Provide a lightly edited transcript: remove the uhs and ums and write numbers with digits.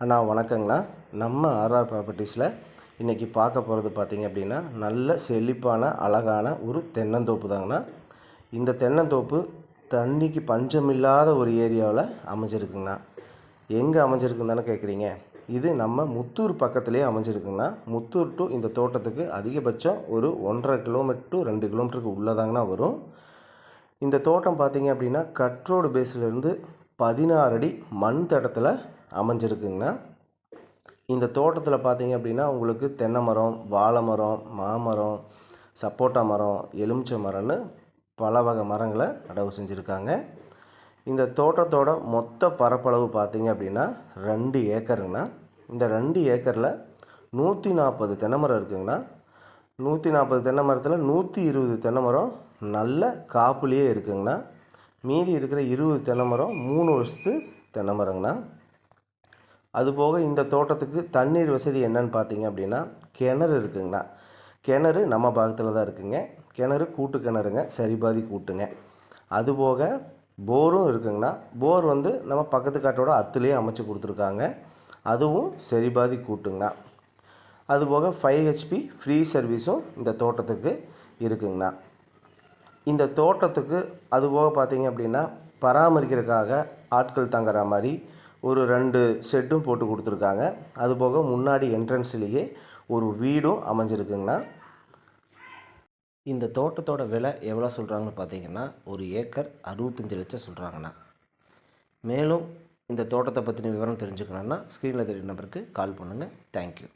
அண்ணா வணக்கங்கண்ணா. நம்ம ஆர்ஆர் ப்ராப்பர்ட்டிஸில் இன்றைக்கி பார்க்க போகிறது பார்த்திங்க அப்படின்னா, நல்ல செழிப்பான அழகான ஒரு தென்னந்தோப்பு தாங்கண்ணா. இந்த தென்னந்தோப்பு தண்ணிக்கு பஞ்சமில்லாத ஒரு ஏரியாவில் அமைஞ்சிருக்குங்கண்ணா. எங்கே அமைஞ்சிருக்குன்னு தானே கேட்குறீங்க? இது நம்ம முத்தூர் பக்கத்துலேயே அமைஞ்சிருக்குங்கண்ணா. முத்தூர் டு இந்த தோட்டத்துக்கு அதிகபட்சம் ஒரு 1.5 கிலோமீட்டர் டு 2 கிலோமீட்டருக்கு உள்ளதாங்கண்ணா வரும். இந்த தோட்டம் பார்த்திங்க அப்படின்னா கட்ரோடு பேஸ்லேருந்து 16 அடி மண் தடத்தில் அமைஞ்சிருக்குங்கண்ணா. இந்த தோட்டத்தில் பார்த்தீங்க அப்படின்னா உங்களுக்கு தென்னை மரம், வாழை மரம், மாமரம், சப்போட்டா மரம், எலுமிச்சை மரம்னு பல வகை மரங்களை நடவு செஞ்சுருக்காங்க. இந்த தோட்டத்தோட மொத்த பரப்பளவு பார்த்தீங்க அப்படின்னா 2 ஏக்கருங்கண்ணா. இந்த 2 ஏக்கரில் 140 தென்னை மரம் இருக்குங்கண்ணா. 140 தென்னை மரத்தில் 120 தென்னை மரம் நல்ல காப்புலேயே இருக்குங்கண்ணா. மீதி இருக்கிற 20 தென்னை மரம் 3 வருஷத்து தென்னை மரங்கண்ணா. அதுபோக இந்த தோட்டத்துக்கு தண்ணீர் வசதி என்னன்னு பார்த்தீங்க அப்படின்னா கிணறு இருக்குங்கண்ணா. கிணறு நம்ம பாகத்தில் தான் இருக்குங்க. கிணறு கூட்டு கிணறுங்க, சரிபாதி கூட்டுங்க. அதுபோக போரும் இருக்குங்கண்ணா. போர் நம்ம பக்கத்து காட்டோட அத்துலேயே அமைச்சு கொடுத்துருக்காங்க. அதுவும் சரிபாதி கூட்டுங்கண்ணா. அதுபோக 5 HP ஃப்ரீ சர்வீஸும் இந்த தோட்டத்துக்கு இருக்குங்கண்ணா. இந்த தோட்டத்துக்கு அதுபோக பார்த்தீங்க அப்படின்னா பராமரிக்கிறதுக்காக ஆட்கள் தங்குற மாதிரி ஒரு 2 ஷெட்டும் போட்டு கொடுத்துருக்காங்க. அதுபோக முன்னாடி என்ட்ரன்ஸ்லேயே ஒரு வீடும் அமைஞ்சிருக்குங்கண்ணா. இந்த தோட்டத்தோட விலை எவ்வளோ சொல்கிறாங்கன்னு பார்த்தீங்கன்னா ஒரு ஏக்கர் 65 லட்சம் சொல்கிறாங்கண்ணா. மேலும் இந்த தோட்டத்தை பற்றின விவரம் தெரிஞ்சுக்கணுன்னா ஸ்க்ரீனில் தெரியும் நம்பருக்கு கால் பண்ணுங்கள். தேங்க்யூ.